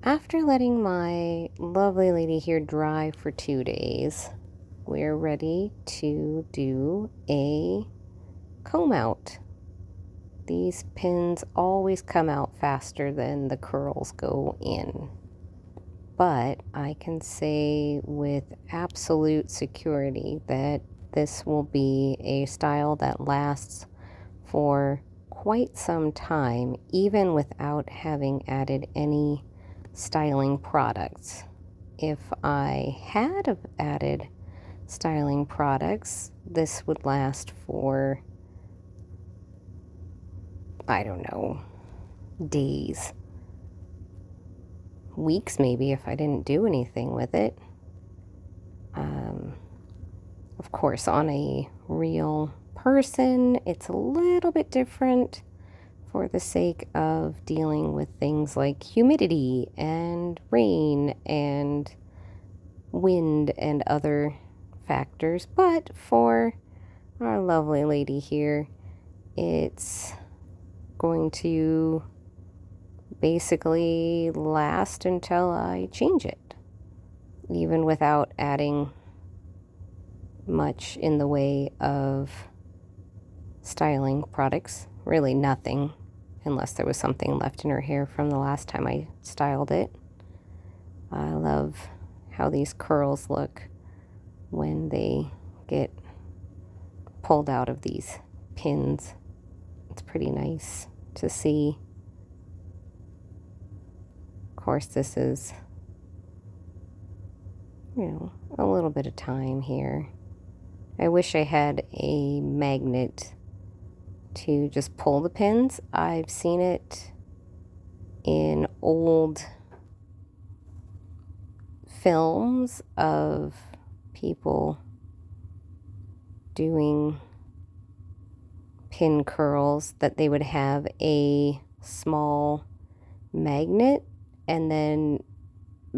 After letting my lovely lady here dry for 2 days, we're ready to do a comb out. These pins always come out faster than the curls go in, but I can say with absolute security that this will be a style that lasts for quite some time, even without having added any styling products. If I had have added styling products, this would last for, I don't know, days, weeks maybe if I didn't do anything with it. Of course, on a real person, it's a little bit different for the sake of dealing with things like humidity and rain and wind and other factors. But for our lovely lady here, it's going to basically last until I change it, even without adding much in the way of styling products. Really nothing, unless there was something left in her hair from the last time I styled it. I love how these curls look when they get pulled out of these pins. It's pretty nice to see. Of course, this is, a little bit of time here. I wish I had a magnet to just pull the pins. I've seen it in old films of people doing pin curls that they would have a small magnet and then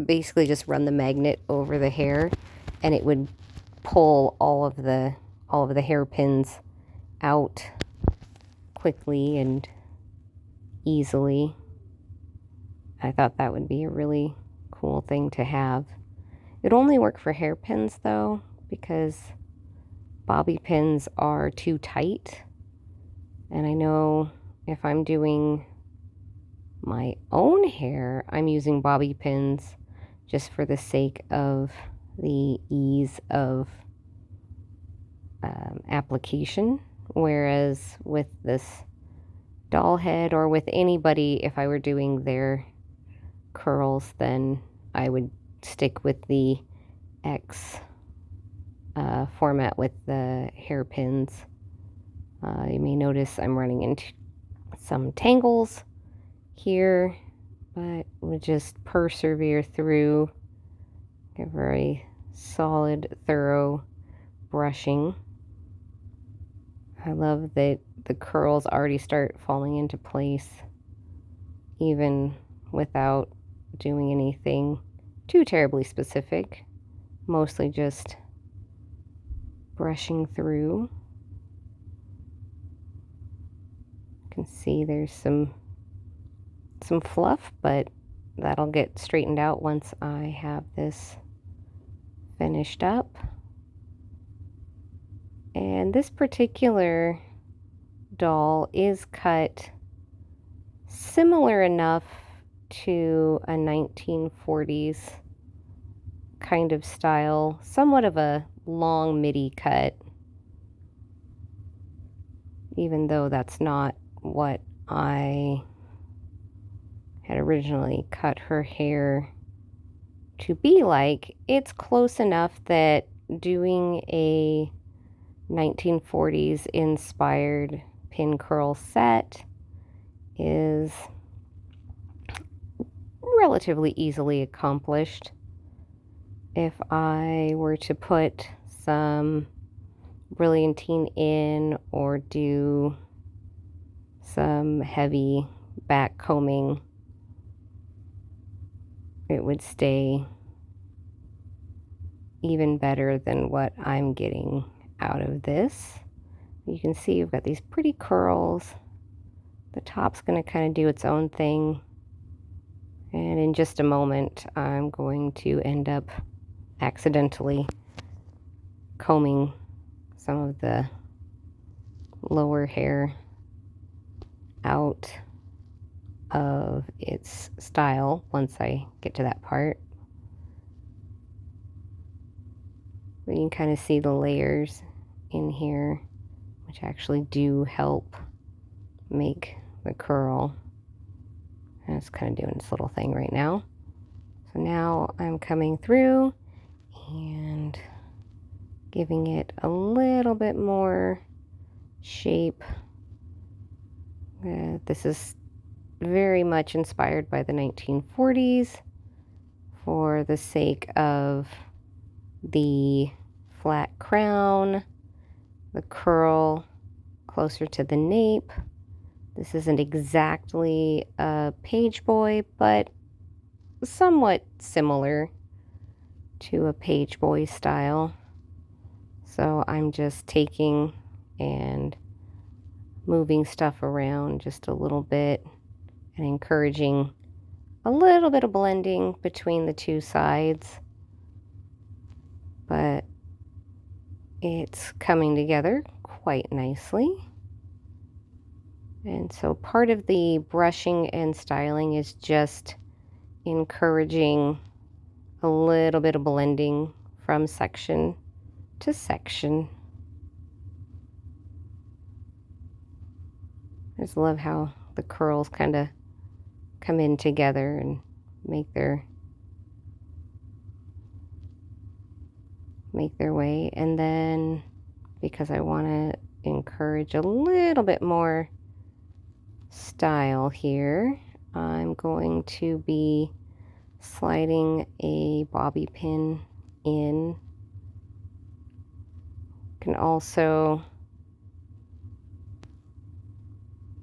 basically just run the magnet over the hair and it would pull all of the hairpins out quickly and easily. I thought that would be a really cool thing to have. It only work for hairpins though, because bobby pins are too tight. And I know if I'm doing my own hair, I'm using bobby pins just for the sake of the ease of application. Whereas with this doll head or with anybody, if I were doing their curls, then I would stick with the X format with the hairpins. You may notice I'm running into some tangles here, but we'll just persevere through a very solid, thorough brushing. I love that the curls already start falling into place even without doing anything too terribly specific, mostly just brushing through. You can see there's some fluff, but that'll get straightened out once I have this finished up. And this particular doll is cut similar enough to a 1940s kind of style, somewhat of a long midi cut, even though that's not what I had originally cut her hair to be like. It's close enough that doing a 1940s inspired pin curl set is relatively easily accomplished. If I were to put some brilliantine in or do some heavy back combing, it would stay even better than what I'm getting out of this. You can see you've got these pretty curls. The top's going to kind of do its own thing. And in just a moment, I'm going to end up accidentally combing some of the lower hair out of its style once I get to that part. But you can kind of see the layers in here, which actually do help make the curl. And it's kind of doing its little thing right now. So now I'm coming through and giving it a little bit more shape. This is very much inspired by the 1940s for the sake of the flat crown, the curl closer to the nape. This isn't exactly a page boy, but somewhat similar to a page boy style. So I'm just taking and moving stuff around just a little bit and encouraging a little bit of blending between the two sides. But it's coming together quite nicely. And so part of the brushing and styling is just encouraging a little bit of blending from section to section. I just love how the curls kind of come in together and make their way. And then because I want to encourage a little bit more style here, I'm going to be sliding a bobby pin in. You can also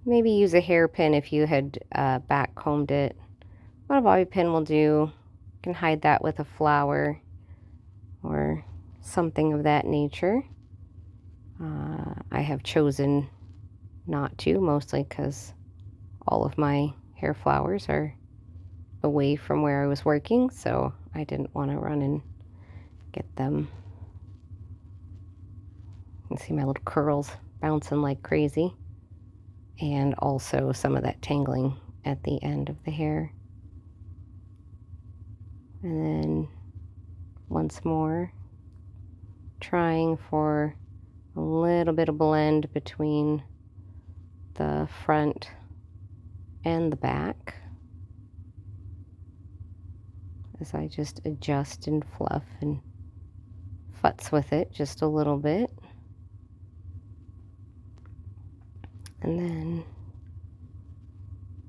maybe use a hairpin if you had back combed it. What a bobby pin will do, you can hide that with a flower or something of that nature. I have chosen not to, mostly because all of my hair flowers are away from where I was working, so I didn't want to run and get them. You can see my little curls bouncing like crazy, and also some of that tangling at the end of the hair. And then once more, trying for a little bit of blend between the front and the back as I just adjust and fluff and futz with it just a little bit. And then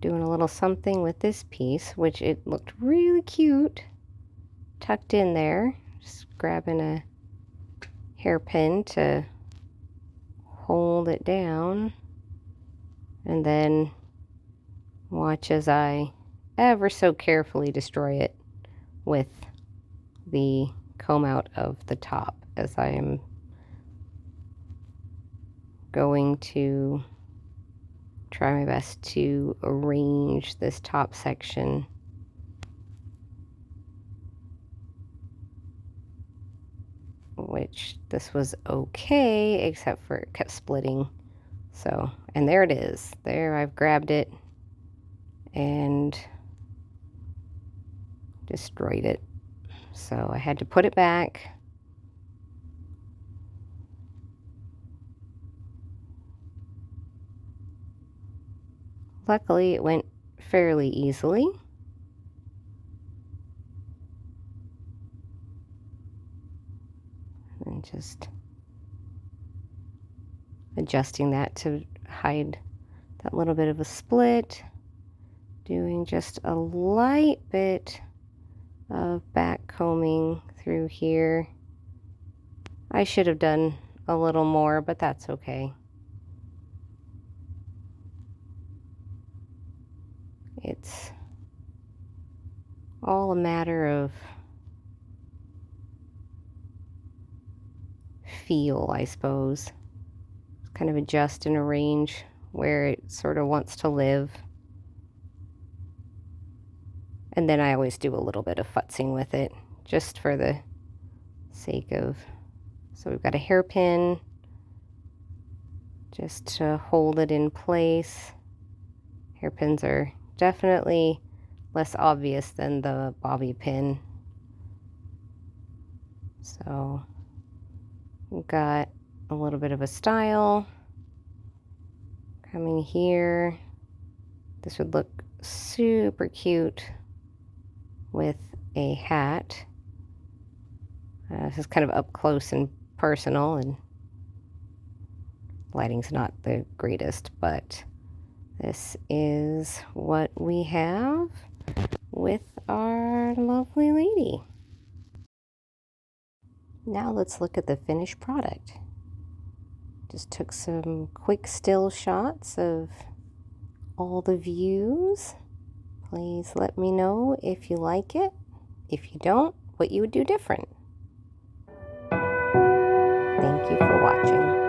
doing a little something with this piece, which it looked really cute tucked in there. Just grabbing a hairpin to hold it down, and then watch as I ever so carefully destroy it with the comb out of the top, as I am going to try my best to arrange this top section which this was okay, except for it kept splitting. So, and there it is. There, I've grabbed it and destroyed it. So I had to put it back. Luckily, it went fairly easily. And just adjusting that to hide that little bit of a split. Doing just a light bit of back combing through here. I should have done a little more, but that's okay. It's all a matter of feel, I suppose. Kind of adjust and arrange where it sort of wants to live. And then I always do a little bit of futzing with it, just for the sake of, so we've got a hairpin just to hold it in place. Hairpins are definitely less obvious than the bobby pin. So we've got a little bit of a style coming here. This would look super cute with a hat. This is kind of up close and personal, and lighting's not the greatest, but this is what we have with our lovely lady. Now let's look at the finished product. Just took some quick still shots of all the views. Please let me know if you like it. If you don't, what you would do different. Thank you for watching.